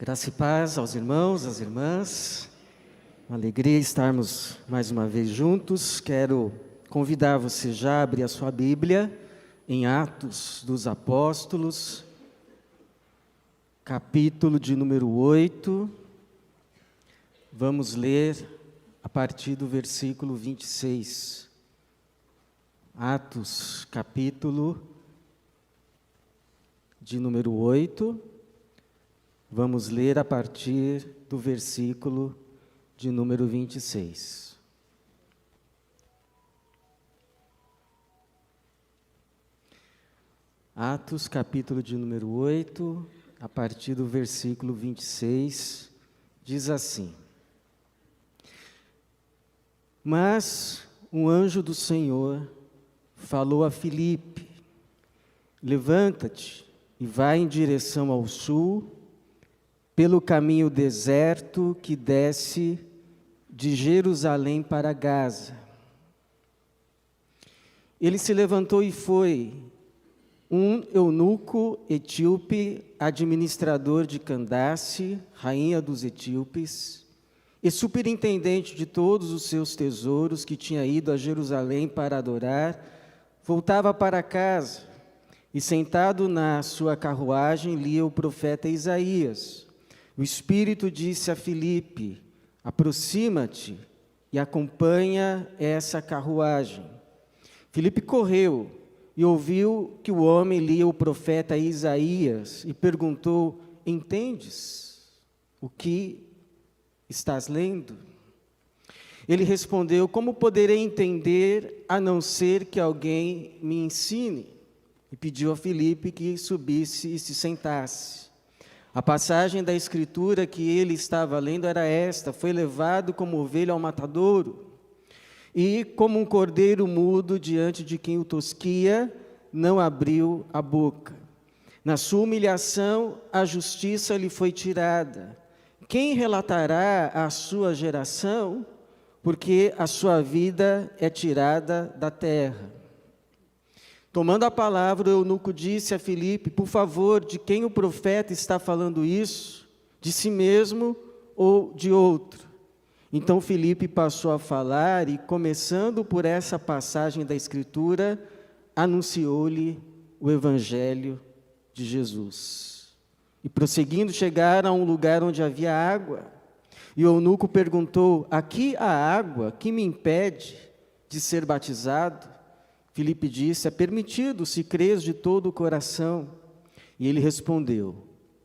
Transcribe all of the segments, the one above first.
Graça e paz aos irmãos, às irmãs. Uma alegria estarmos mais uma vez juntos. Quero convidar você já a abrir a sua Bíblia em Atos dos Apóstolos, capítulo de número 8. Vamos ler a partir do versículo 26. Atos, capítulo de número 8. Vamos ler a partir do versículo de número 26. Atos, capítulo de número 8, a partir do versículo 26, diz assim: Mas um anjo do Senhor falou a Filipe: Levanta-te e vai em direção ao sul, pelo caminho deserto que desce de Jerusalém para Gaza. Ele se levantou e foi. Um eunuco etíope, administrador de Candace, rainha dos etíopes, e superintendente de todos os seus tesouros, que tinha ido a Jerusalém para adorar, voltava para casa e, sentado na sua carruagem, lia o profeta Isaías. O Espírito disse a Filipe: aproxima-te e acompanha essa carruagem. Filipe correu e ouviu que o homem lia o profeta Isaías e perguntou: entendes o que estás lendo? Ele respondeu: como poderei entender a não ser que alguém me ensine? E pediu a Filipe que subisse e se sentasse. A passagem da Escritura que ele estava lendo era esta: foi levado como ovelha ao matadouro, e como um cordeiro mudo diante de quem o tosquia, não abriu a boca. Na sua humilhação, a justiça lhe foi tirada. Quem relatará a sua geração? Porque a sua vida é tirada da terra. Tomando a palavra, o eunuco disse a Filipe: por favor, de quem o profeta está falando isso? De si mesmo ou de outro? Então Filipe passou a falar e, começando por essa passagem da Escritura, anunciou-lhe o Evangelho de Jesus. E prosseguindo, chegaram a um lugar onde havia água. E o eunuco perguntou: aqui há água, que me impede de ser batizado? Filipe disse: é permitido, se crês de todo o coração. E ele respondeu: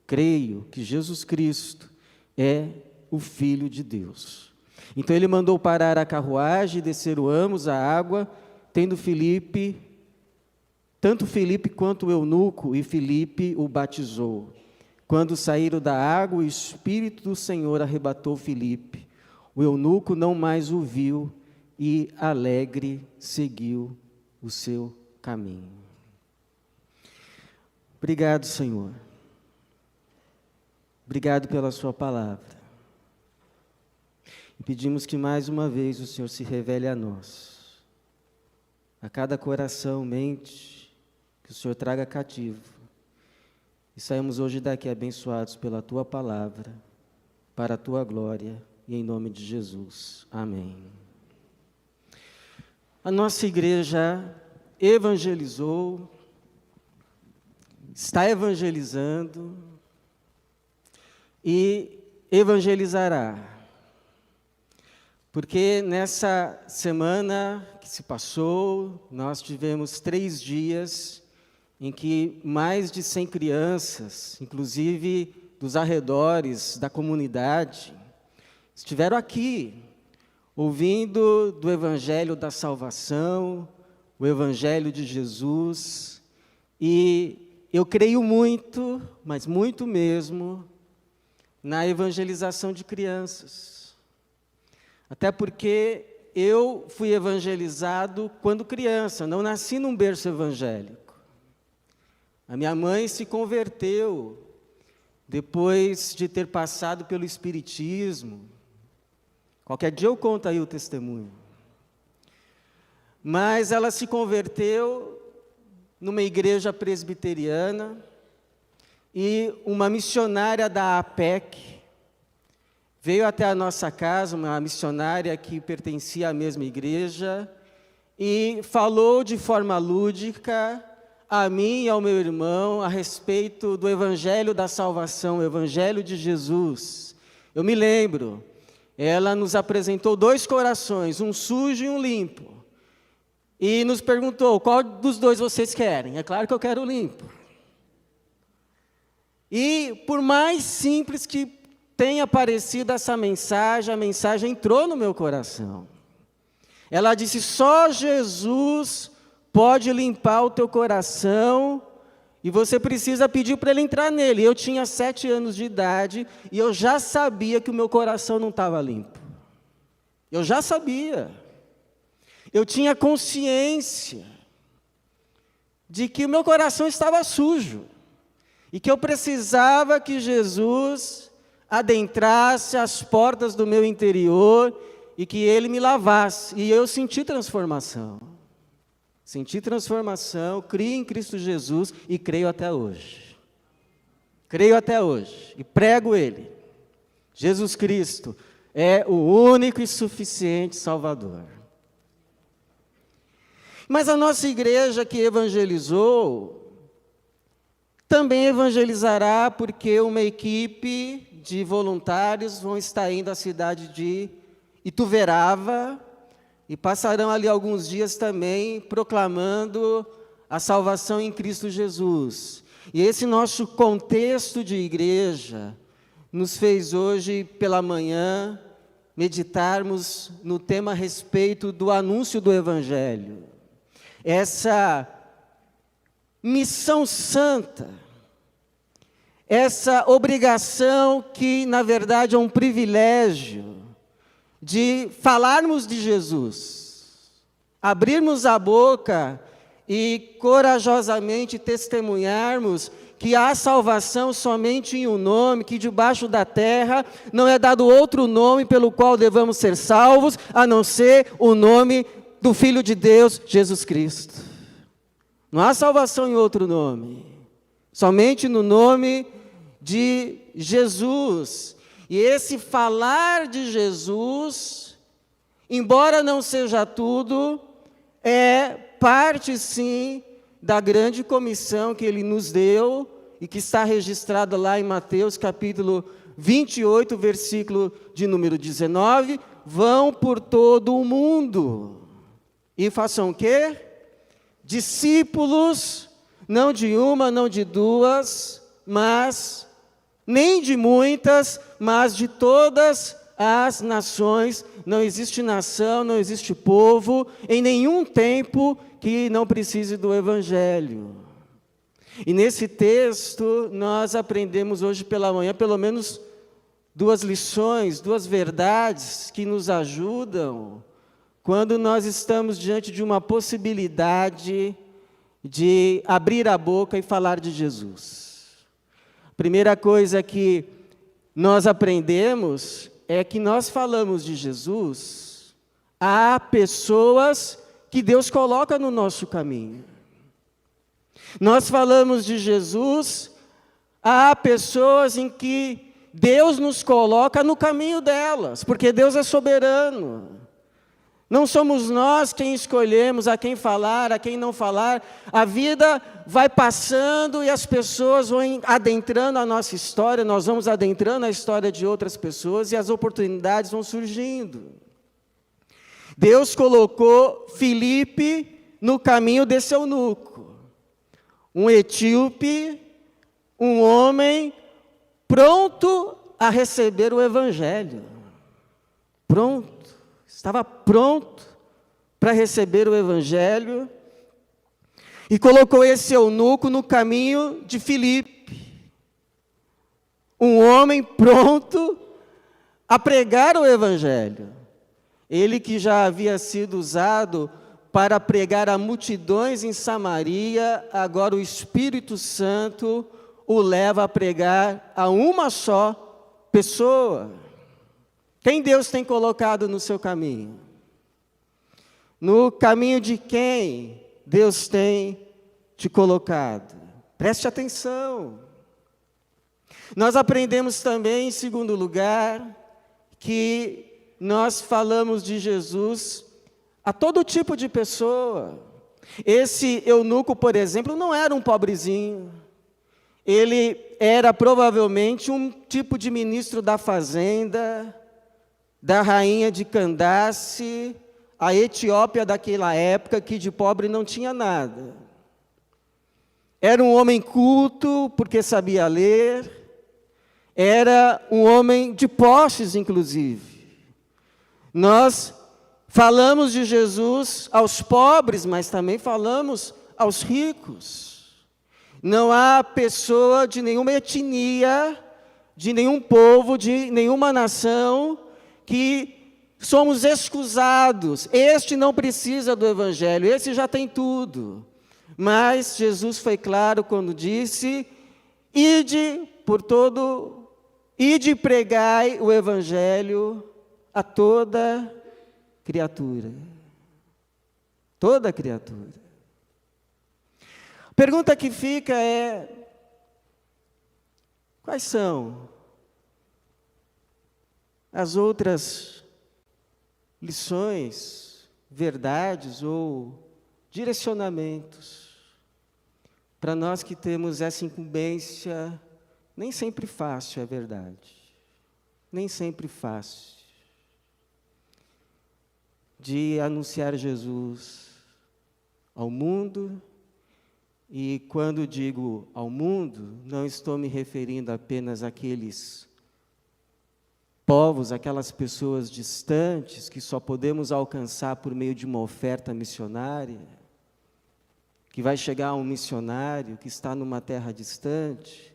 creio que Jesus Cristo é o Filho de Deus. Então ele mandou parar a carruagem e desceram ambos a água, tanto Filipe quanto o eunuco, e Filipe o batizou. Quando saíram da água, o Espírito do Senhor arrebatou Filipe. O eunuco não mais o viu e, alegre, seguiu o seu caminho. Obrigado, Senhor. Obrigado pela sua palavra. E pedimos que mais uma vez o Senhor se revele a nós, a cada coração, mente, que o Senhor traga cativo. E saímos hoje daqui abençoados pela tua palavra, para a tua glória, e em nome de Jesus. Amém. A nossa igreja evangelizou, está evangelizando e evangelizará. Porque nessa semana que se passou, nós tivemos 3 dias em que mais de 100 crianças, inclusive dos arredores da comunidade, estiveram aqui, ouvindo do Evangelho da salvação, o Evangelho de Jesus, e eu creio muito, mas muito mesmo, na evangelização de crianças. Até porque eu fui evangelizado quando criança, não nasci num berço evangélico. A minha mãe se converteu depois de ter passado pelo Espiritismo. Qualquer dia eu conto aí o testemunho. Mas ela se converteu numa igreja presbiteriana e uma missionária da APEC veio até a nossa casa, uma missionária que pertencia à mesma igreja, e falou de forma lúdica a mim e ao meu irmão a respeito do Evangelho da Salvação, o Evangelho de Jesus. Eu me lembro, ela nos apresentou 2 corações, um sujo e um limpo, e nos perguntou, qual dos 2 vocês querem? É claro que eu quero o limpo. E por mais simples que tenha parecido essa mensagem, a mensagem entrou no meu coração. Ela disse, só Jesus pode limpar o teu coração e você precisa pedir para Ele entrar nele. Eu tinha 7 anos de idade e eu já sabia que o meu coração não estava limpo. Eu já sabia. Eu tinha consciência de que o meu coração estava sujo e que eu precisava que Jesus adentrasse as portas do meu interior e que Ele me lavasse. E eu senti transformação. Senti transformação, criei em Cristo Jesus e creio até hoje. Creio até hoje e prego Ele. Jesus Cristo é o único e suficiente Salvador. Mas a nossa igreja que evangelizou, também evangelizará porque uma equipe de voluntários vão estar indo à cidade de Ituverava e passarão ali alguns dias também proclamando a salvação em Cristo Jesus. E esse nosso contexto de igreja nos fez hoje pela manhã meditarmos no tema a respeito do anúncio do Evangelho. Essa missão santa, essa obrigação que, na verdade, é um privilégio de falarmos de Jesus, abrirmos a boca e corajosamente testemunharmos que há salvação somente em um nome, que debaixo da terra não é dado outro nome pelo qual devamos ser salvos, a não ser o nome do Filho de Deus, Jesus Cristo. Não há salvação em outro nome, somente no nome de Jesus. E esse falar de Jesus, embora não seja tudo, é parte sim da grande comissão que Ele nos deu e que está registrada lá em Mateus capítulo 28, versículo de número 19, vão por todo o mundo e façam o quê? Discípulos, não de uma, não de duas, mas nem de muitas, mas de todas as nações. Não existe nação, não existe povo, em nenhum tempo que não precise do Evangelho. E nesse texto, nós aprendemos hoje pela manhã, pelo menos 2 lições, 2 verdades que nos ajudam quando nós estamos diante de uma possibilidade de abrir a boca e falar de Jesus. Primeira coisa que nós aprendemos é que nós falamos de Jesus a pessoas que Deus coloca no nosso caminho. Nós falamos de Jesus a pessoas em que Deus nos coloca no caminho delas, porque Deus é soberano. Não somos nós quem escolhemos a quem falar, a quem não falar. A vida vai passando e as pessoas vão adentrando a nossa história, nós vamos adentrando a história de outras pessoas e as oportunidades vão surgindo. Deus colocou Filipe no caminho desse eunuco. Um etíope, um homem pronto a receber o Evangelho. Pronto. Estava pronto para receber o Evangelho e colocou esse eunuco no caminho de Filipe. Um homem pronto a pregar o Evangelho. Ele que já havia sido usado para pregar a multidões em Samaria, agora o Espírito Santo o leva a pregar a uma só pessoa. Quem Deus tem colocado no seu caminho? No caminho de quem Deus tem te colocado? Preste atenção. Nós aprendemos também, em segundo lugar, que nós falamos de Jesus a todo tipo de pessoa. Esse eunuco, por exemplo, não era um pobrezinho. Ele era provavelmente um tipo de ministro da fazenda, da rainha de Candace, a Etiópia daquela época, que de pobre não tinha nada. Era um homem culto, porque sabia ler. Era um homem de posses, inclusive. Nós falamos de Jesus aos pobres, mas também falamos aos ricos. Não há pessoa de nenhuma etnia, de nenhum povo, de nenhuma nação, que somos excusados. Este não precisa do Evangelho, esse já tem tudo. Mas Jesus foi claro quando disse: ide e pregai o Evangelho a toda criatura. Toda criatura. A pergunta que fica é: quais são as outras lições, verdades ou direcionamentos para nós que temos essa incumbência, nem sempre fácil, é verdade, nem sempre fácil, de anunciar Jesus ao mundo. E quando digo ao mundo, não estou me referindo apenas àqueles povos, aquelas pessoas distantes que só podemos alcançar por meio de uma oferta missionária, que vai chegar a um missionário que está numa terra distante.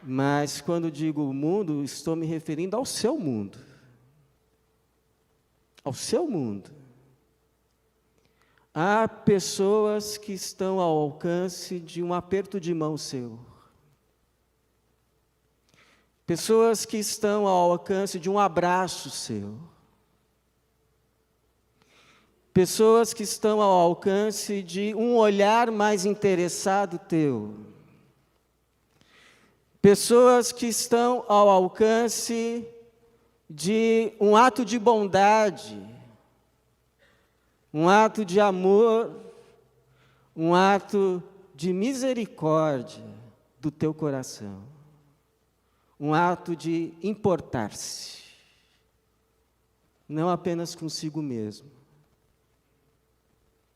Mas quando digo o mundo, estou me referindo ao seu mundo. Ao seu mundo. Há pessoas que estão ao alcance de um aperto de mão seu. Pessoas que estão ao alcance de um abraço seu. Pessoas que estão ao alcance de um olhar mais interessado teu. Pessoas que estão ao alcance de um ato de bondade, um ato de amor, um ato de misericórdia do teu coração, um ato de importar-se, não apenas consigo mesmo,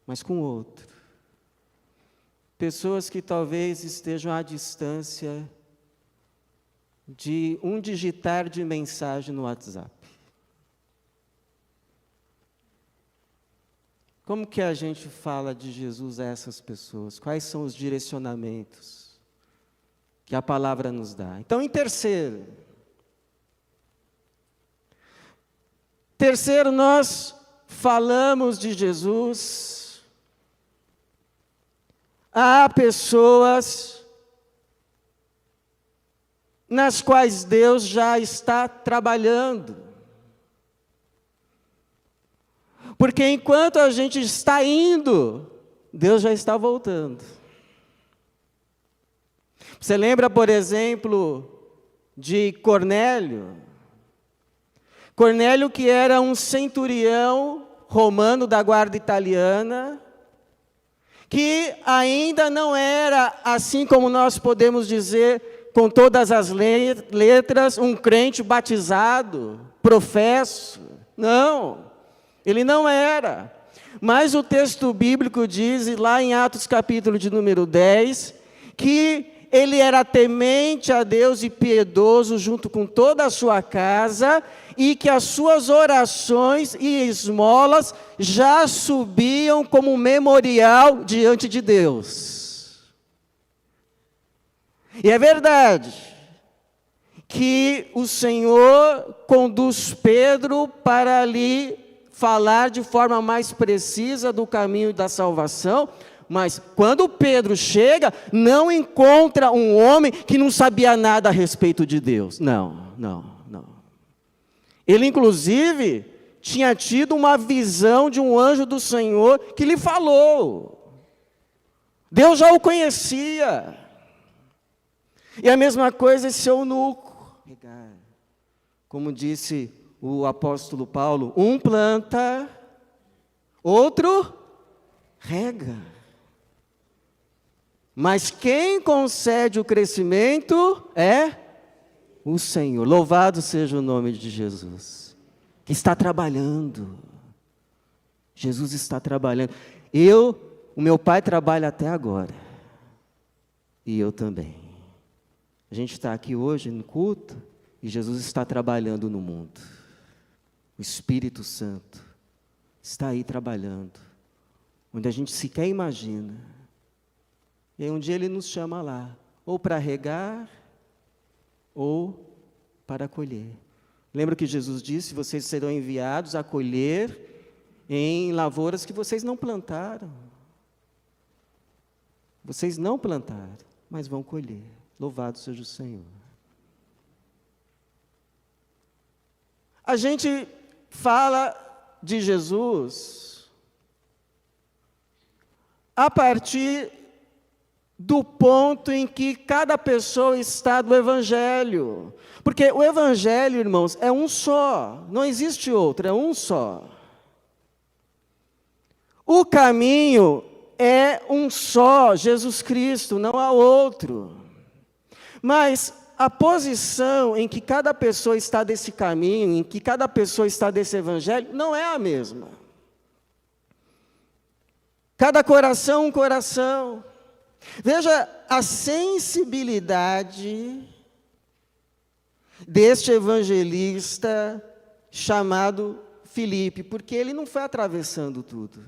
mas com o outro. Pessoas que talvez estejam à distância de um digitar de mensagem no WhatsApp. Como que a gente fala de Jesus a essas pessoas? Quais são os direcionamentos que a palavra nos dá? Então, em terceiro, nós falamos de Jesus a pessoas nas quais Deus já está trabalhando. Porque enquanto a gente está indo, Deus já está voltando. Você lembra, por exemplo, de Cornélio? Cornélio, que era um centurião romano da guarda italiana, que ainda não era, assim como nós podemos dizer, com todas as letras, um crente batizado, professo. Não, ele não era. Mas o texto bíblico diz, lá em Atos capítulo de número 10, que ele era temente a Deus e piedoso junto com toda a sua casa, e que as suas orações e esmolas já subiam como um memorial diante de Deus. E é verdade que o Senhor conduz Pedro para ali falar de forma mais precisa do caminho da salvação, mas quando Pedro chega, não encontra um homem que não sabia nada a respeito de Deus. Não. Ele, inclusive, tinha tido uma visão de um anjo do Senhor que lhe falou. Deus já o conhecia. E a mesma coisa esse eunuco. Como disse o apóstolo Paulo, um planta, outro rega. Mas quem concede o crescimento é o Senhor. Louvado seja o nome de Jesus, que está trabalhando. Jesus está trabalhando. O meu pai trabalha até agora. E eu também. A gente está aqui hoje no culto e Jesus está trabalhando no mundo. O Espírito Santo está aí trabalhando, onde a gente sequer imagina. E aí um dia Ele nos chama lá, ou para regar, ou para colher. Lembra que Jesus disse, vocês serão enviados a colher em lavouras que vocês não plantaram. Vocês não plantaram, mas vão colher. Louvado seja o Senhor. A gente fala de Jesus a partir do ponto em que cada pessoa está do Evangelho. Porque o Evangelho, irmãos, é um só, não existe outro, é um só. O caminho é um só, Jesus Cristo, não há outro. Mas a posição em que cada pessoa está desse caminho, em que cada pessoa está desse Evangelho, não é a mesma. Cada coração, um coração. Veja a sensibilidade deste evangelista chamado Filipe, porque ele não foi atravessando tudo.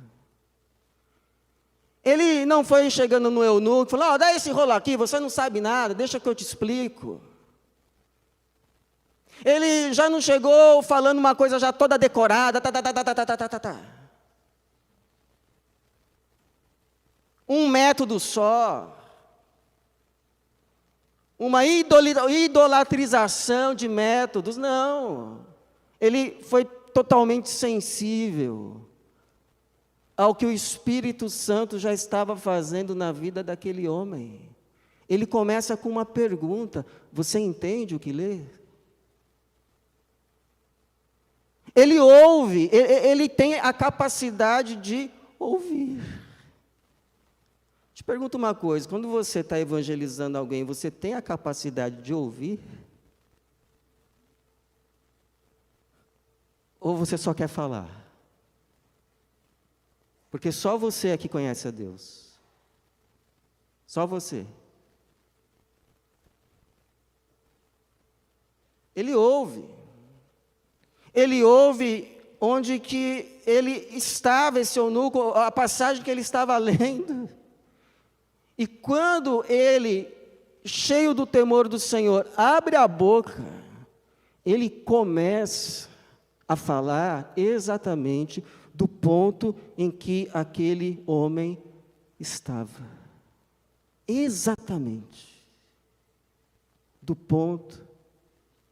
Ele não foi chegando no eunuco e falou, dá esse rolo aqui, você não sabe nada, deixa que eu te explico. Ele já não chegou falando uma coisa já toda decorada, um método só, uma idolatrização de métodos, não. Ele foi totalmente sensível ao que o Espírito Santo já estava fazendo na vida daquele homem. Ele começa com uma pergunta, você entende o que lê? Ele ouve, ele tem a capacidade de ouvir. Te pergunto uma coisa, quando você está evangelizando alguém, você tem a capacidade de ouvir? Ou você só quer falar? Porque só você é que conhece a Deus. Só você. Ele ouve. Ele ouve onde que ele estava, esse eunuco, a passagem que ele estava lendo. E quando ele, cheio do temor do Senhor, abre a boca, ele começa a falar exatamente do ponto em que aquele homem estava. Exatamente. Do ponto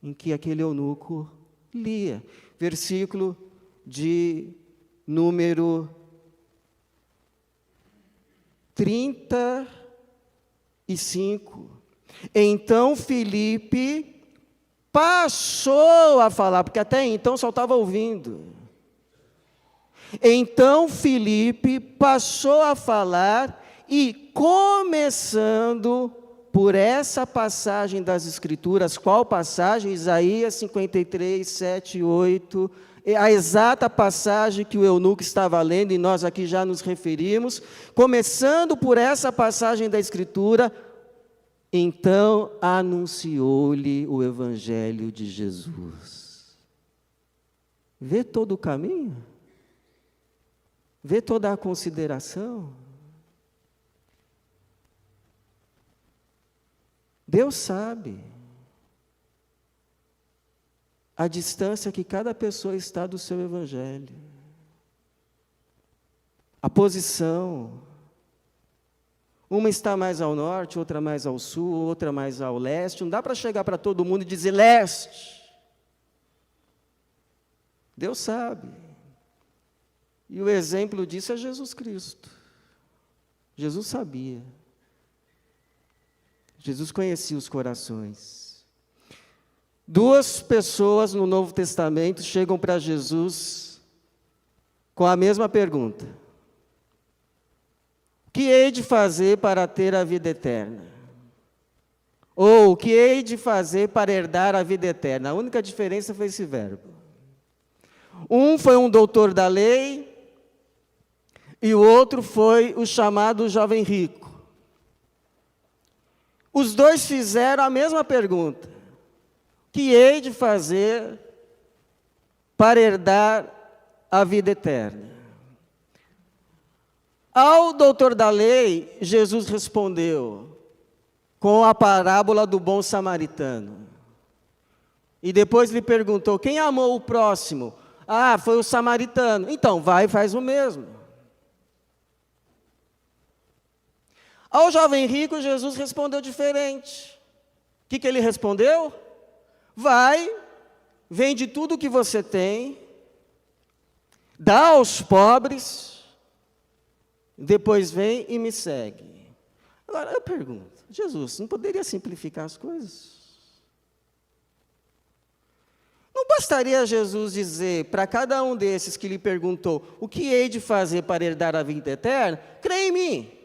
em que aquele eunuco lia. Versículo de número 35. Então Filipe passou a falar, porque até então só estava ouvindo. Então Filipe passou a falar e começando por essa passagem das Escrituras, qual passagem? Isaías 53, 7 e 8, a exata passagem que o eunuco estava lendo, e nós aqui já nos referimos, começando por essa passagem da Escritura, então anunciou-lhe o Evangelho de Jesus. Vê todo o caminho? Vê toda a consideração? Deus sabe a distância que cada pessoa está do seu Evangelho, a posição. Uma está mais ao norte, outra mais ao sul, outra mais ao leste. Não dá para chegar para todo mundo e dizer leste. Deus sabe. E o exemplo disso é Jesus Cristo. Jesus sabia. Jesus conhecia os corações. Duas pessoas no Novo Testamento chegam para Jesus com a mesma pergunta: o que hei de fazer para ter a vida eterna? Ou o que hei de fazer para herdar a vida eterna? A única diferença foi esse verbo. Um foi um doutor da lei e o outro foi o chamado jovem rico. Os dois fizeram a mesma pergunta: o que hei de fazer para herdar a vida eterna? Ao doutor da lei, Jesus respondeu com a parábola do bom samaritano. E depois lhe perguntou: quem amou o próximo? Ah, foi o samaritano. Então, vai e faz o mesmo. Ao jovem rico, Jesus respondeu diferente. O que ele respondeu? Vai, vende tudo o que você tem, dá aos pobres, depois vem e me segue. Agora, eu pergunto, Jesus não poderia simplificar as coisas? Não bastaria Jesus dizer para cada um desses que lhe perguntou: o que hei de fazer para herdar a vida eterna? Crê em mim.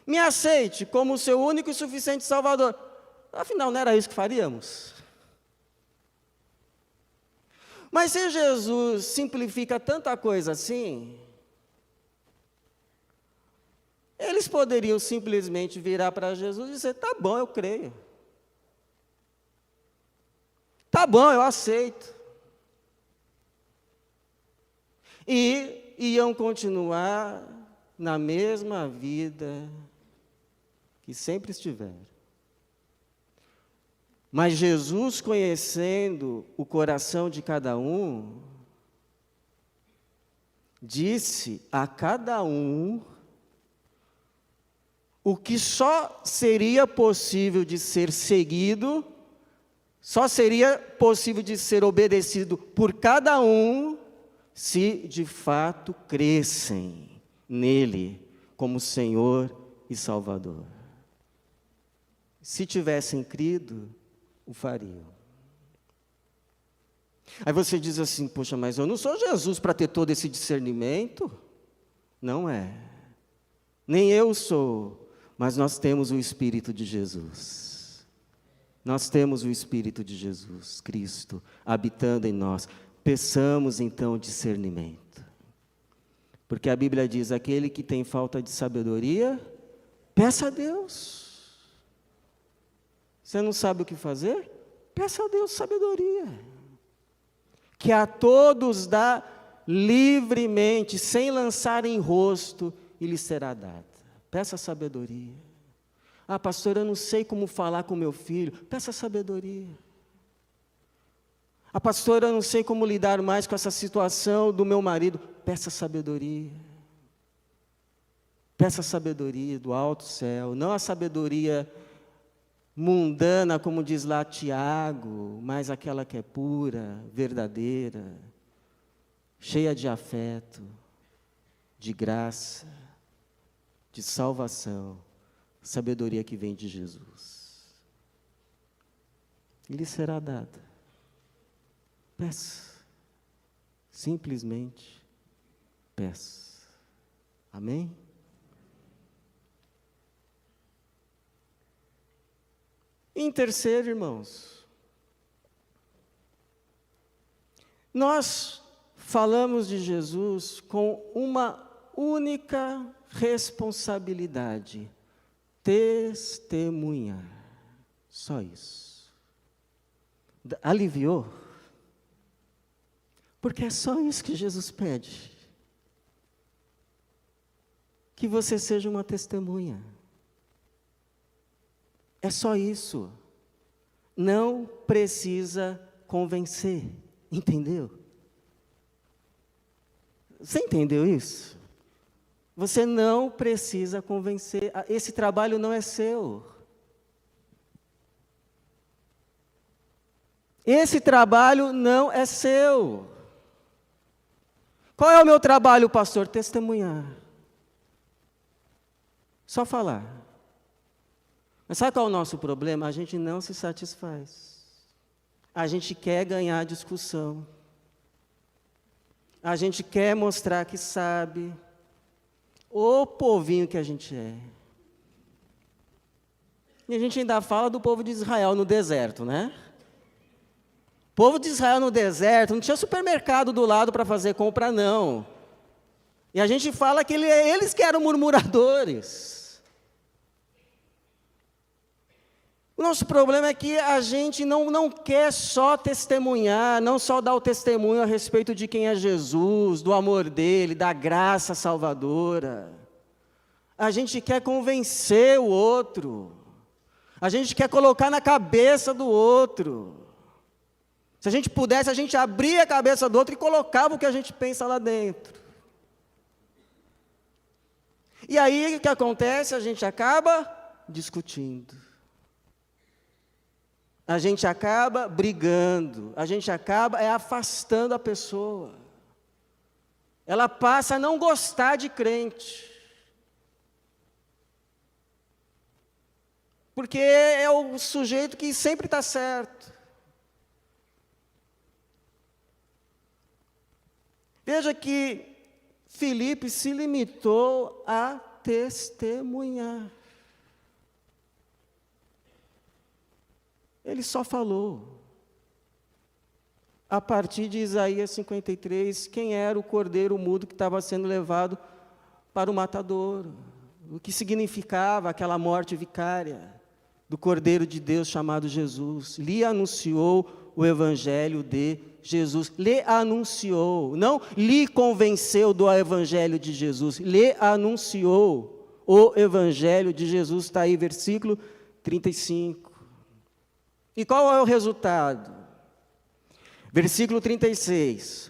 Me aceite como o seu único e suficiente Salvador. Afinal, não era isso que faríamos? Mas se Jesus simplifica tanta coisa assim, eles poderiam simplesmente virar para Jesus e dizer: tá bom, eu creio. Tá bom, eu aceito. E iam continuar na mesma vida que sempre estiveram. Mas Jesus, conhecendo o coração de cada um, disse a cada um o que só seria possível de ser seguido, só seria possível de ser obedecido por cada um, se de fato crescem nele como Senhor e Salvador. Se tivessem crido, o fariam. Aí você diz assim: poxa, mas eu não sou Jesus para ter todo esse discernimento. Não é. Nem eu sou, mas nós temos o Espírito de Jesus. Nós temos o Espírito de Jesus, Cristo, habitando em nós. Peçamos então discernimento. Porque a Bíblia diz: aquele que tem falta de sabedoria, peça a Deus. Você não sabe o que fazer? Peça a Deus sabedoria. Que a todos dá livremente, sem lançar em rosto, e lhe será dada. Peça sabedoria. Ah, pastor, eu não sei como falar com meu filho. Peça sabedoria. Ah, pastor, eu não sei como lidar mais com essa situação do meu marido. Peça sabedoria. Peça sabedoria do alto céu, não a sabedoria mundana, como diz lá Tiago, mas aquela que é pura, verdadeira, cheia de afeto, de graça, de salvação, sabedoria que vem de Jesus. E lhe será dada. Peça. Simplesmente peça. Amém? Em terceiro, irmãos, nós falamos de Jesus com uma única responsabilidade: testemunhar. Só isso. Aliviou? Porque é só isso que Jesus pede. Que você seja uma testemunha. É só isso. Não precisa convencer. Entendeu? Você entendeu isso? Você não precisa convencer. Esse trabalho não é seu. Esse trabalho não é seu. Qual é o meu trabalho, pastor? Testemunhar. Só falar. Mas sabe qual é o nosso problema? A gente não se satisfaz. A gente quer ganhar a discussão. A gente quer mostrar que sabe. Ô povinho que a gente é. E a gente ainda fala do povo de Israel no deserto, né? O povo de Israel no deserto não tinha supermercado do lado para fazer compra, não. E a gente fala que eles que eram murmuradores. O nosso problema é que a gente não quer só testemunhar, não só dar o testemunho a respeito de quem é Jesus, do amor dele, da graça salvadora. A gente quer convencer o outro. A gente quer colocar na cabeça do outro. Se a gente pudesse, a gente abria a cabeça do outro e colocava o que a gente pensa lá dentro. E aí o que acontece? A gente acaba discutindo. A gente acaba brigando, a gente acaba afastando a pessoa. Ela passa a não gostar de crente. Porque é o sujeito que sempre está certo. Veja que Filipe se limitou a testemunhar. Ele só falou. A partir de Isaías 53, quem era o cordeiro mudo que estava sendo levado para o matadouro? O que significava aquela morte vicária do Cordeiro de Deus chamado Jesus? Lhe anunciou o Evangelho de Jesus. Lhe anunciou, não lhe convenceu do Evangelho de Jesus. Lhe anunciou o Evangelho de Jesus. Está aí, versículo 35. E qual é o resultado? Versículo 36.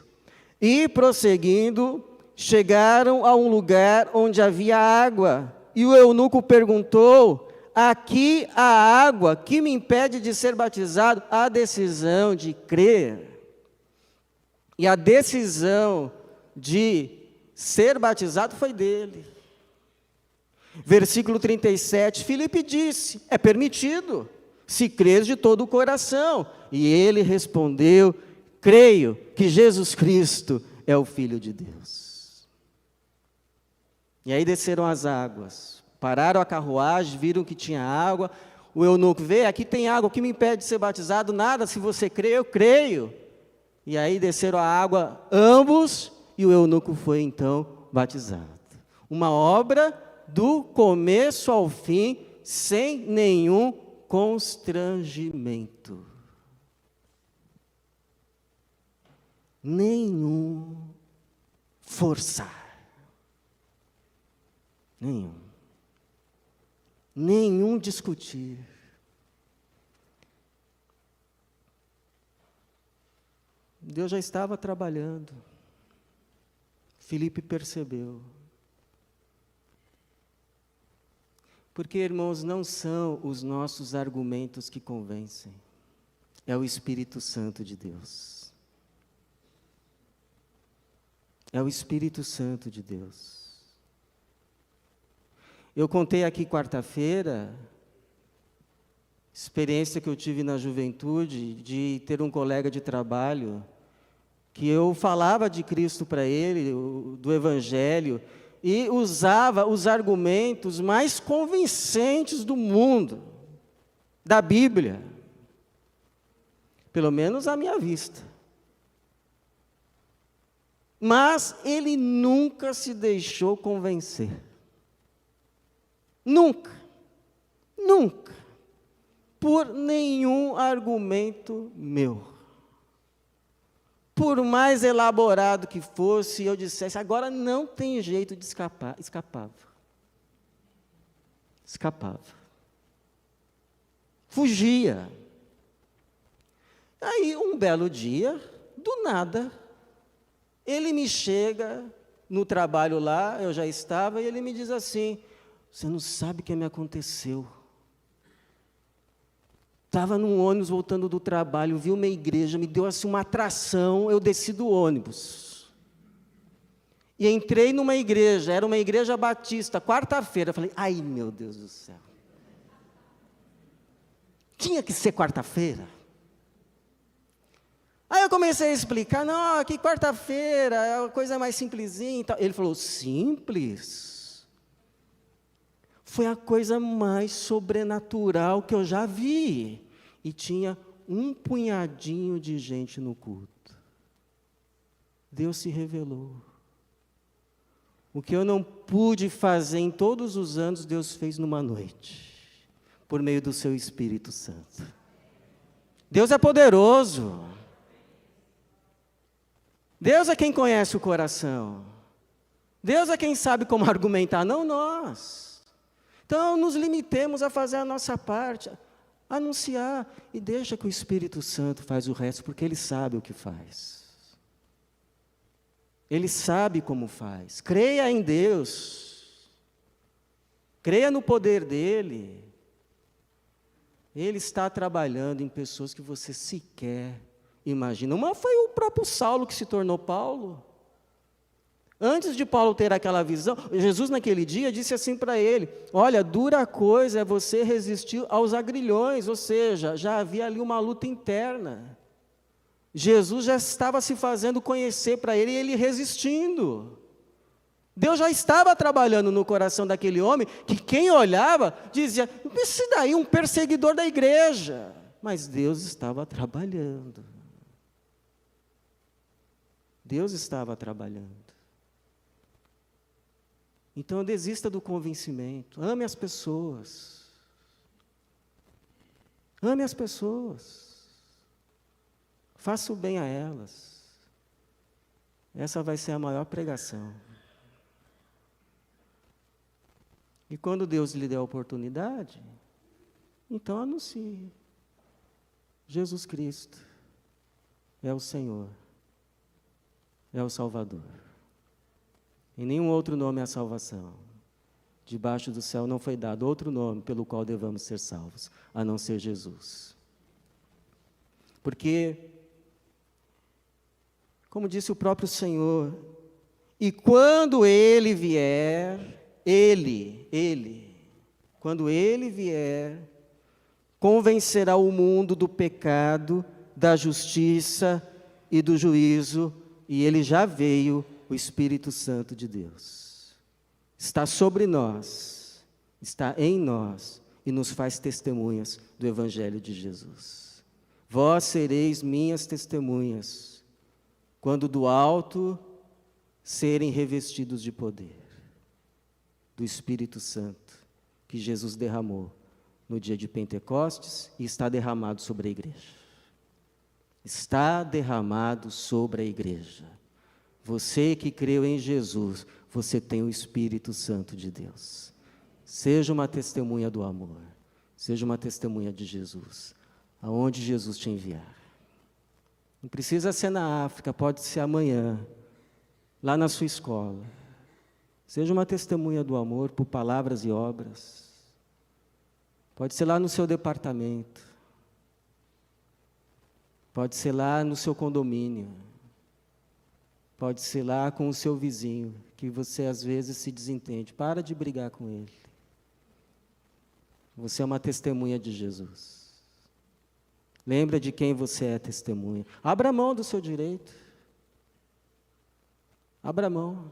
E prosseguindo, chegaram a um lugar onde havia água, e o eunuco perguntou: aqui há água, que me impede de ser batizado? A decisão de crer. E a decisão de ser batizado foi dele. Versículo 37, Filipe disse: é permitido, se creres de todo o coração. E ele respondeu: creio que Jesus Cristo é o Filho de Deus. E aí desceram as águas, pararam a carruagem, viram que tinha água. O eunuco: vê, aqui tem água, o que me impede de ser batizado? Nada, se você crê, eu creio. E aí desceram a água ambos, e o eunuco foi então batizado. Uma obra do começo ao fim, sem nenhum constrangimento. Nenhum forçar. Nenhum discutir. Deus já estava trabalhando. Filipe percebeu. Porque, irmãos, não são os nossos argumentos que convencem. É o Espírito Santo de Deus. É o Espírito Santo de Deus. Eu contei aqui quarta-feira, experiência que eu tive na juventude, de ter um colega de trabalho, que eu falava de Cristo para ele, do Evangelho, e usava os argumentos mais convincentes do mundo, da Bíblia, pelo menos à minha vista. Mas ele nunca se deixou convencer. Nunca. Por nenhum argumento meu. Por mais elaborado que fosse, eu dissesse: agora não tem jeito de escapar. Escapava. Fugia. Aí, um belo dia, do nada, ele me chega no trabalho lá, eu já estava, e ele me diz assim: você não sabe o que me aconteceu. Estava num ônibus voltando do trabalho, vi uma igreja, me deu assim uma atração, eu desci do ônibus. E entrei numa igreja, era uma igreja batista, quarta-feira. Falei, ai meu Deus do céu. Tinha que ser quarta-feira. Aí eu comecei a explicar, não, aqui quarta-feira é uma coisa mais simplesinha e tal. Ele falou, simples? Foi a coisa mais sobrenatural que eu já vi. E tinha um punhadinho de gente no culto. Deus se revelou. O que eu não pude fazer em todos os anos, Deus fez numa noite, por meio do seu Espírito Santo. Deus é poderoso. Deus é quem conhece o coração. Deus é quem sabe como argumentar, não nós. Então, nos limitemos a fazer a nossa parte, anunciar, e deixa que o Espírito Santo faz o resto, porque Ele sabe o que faz. Ele sabe como faz. Creia em Deus. Creia no poder dEle. Ele está trabalhando em pessoas que você sequer imagina. Uma foi o próprio Saulo que se tornou Paulo. Antes de Paulo ter aquela visão, Jesus naquele dia disse assim para ele, olha, dura coisa é você resistir aos agrilhões, ou seja, já havia ali uma luta interna. Jesus já estava se fazendo conhecer para ele e ele resistindo. Deus já estava trabalhando no coração daquele homem, que quem olhava dizia, esse daí é um perseguidor da igreja. Mas Deus estava trabalhando. Deus estava trabalhando. Então desista do convencimento, ame as pessoas. Ame as pessoas. Faça o bem a elas. Essa vai ser a maior pregação. E quando Deus lhe der a oportunidade, então anuncie. Jesus Cristo é o Senhor, é o Salvador. Em nenhum outro nome há salvação. Debaixo do céu não foi dado outro nome pelo qual devamos ser salvos, a não ser Jesus. Porque, como disse o próprio Senhor, e quando Ele vier, quando Ele vier, convencerá o mundo do pecado, da justiça e do juízo, e Ele já veio, o Espírito Santo de Deus. Está sobre nós, está em nós, e nos faz testemunhas do Evangelho de Jesus. Vós sereis minhas testemunhas, quando do alto serem revestidos de poder, do Espírito Santo, que Jesus derramou no dia de Pentecostes e está derramado sobre a igreja. Está derramado sobre a igreja. Você que creu em Jesus, você tem o Espírito Santo de Deus. Seja uma testemunha do amor, seja uma testemunha de Jesus, aonde Jesus te enviar. Não precisa ser na África, pode ser amanhã, lá na sua escola. Seja uma testemunha do amor por palavras e obras. Pode ser lá no seu departamento. Pode ser lá no seu condomínio. Pode ser lá com o seu vizinho, que você às vezes se desentende. Para de brigar com ele. Você é uma testemunha de Jesus. Lembra de quem você é testemunha. Abra mão do seu direito. Abra mão.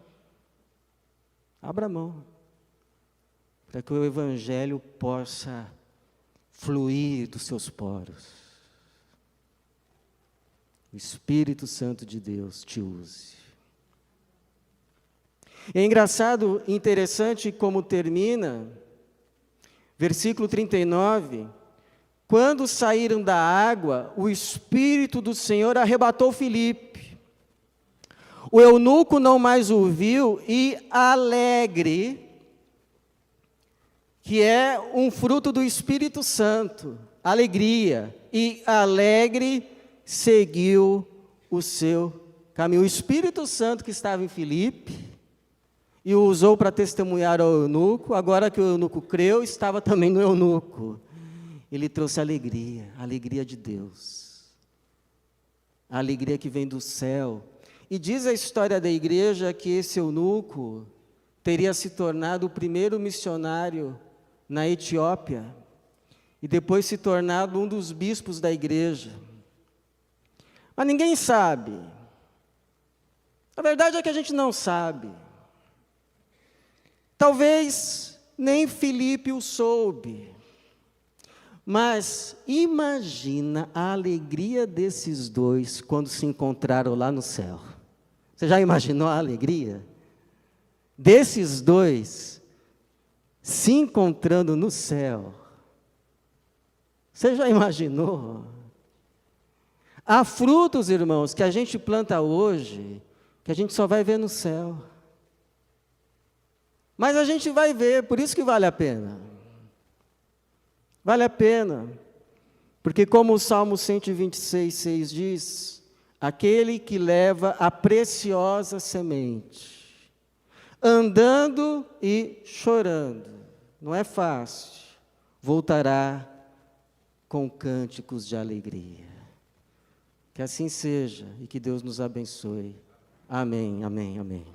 Abra mão. Para que o Evangelho possa fluir dos seus poros. O Espírito Santo de Deus te use. É engraçado, interessante como termina, versículo 39, quando saíram da água, o Espírito do Senhor arrebatou Filipe. O eunuco não mais o viu e alegre, que é um fruto do Espírito Santo, alegria, e alegre seguiu o seu caminho. O Espírito Santo que estava em Filipe e o usou para testemunhar ao eunuco, agora que o eunuco creu, estava também no eunuco. Ele trouxe a alegria de Deus, a alegria que vem do céu. E diz a história da igreja que esse eunuco teria se tornado o primeiro missionário na Etiópia e depois se tornado um dos bispos da igreja. Mas ninguém sabe. A verdade é que a gente não sabe. Talvez nem Filipe o soube. Mas imagina a alegria desses dois quando se encontraram lá no céu. Você já imaginou a alegria desses dois se encontrando no céu? Você já imaginou? Há frutos, irmãos, que a gente planta hoje, que a gente só vai ver no céu. Mas a gente vai ver, por isso que vale a pena. Vale a pena, porque como o Salmo 126:6 diz, aquele que leva a preciosa semente, andando e chorando, não é fácil, voltará com cânticos de alegria. Que assim seja e que Deus nos abençoe. Amém, amém, amém.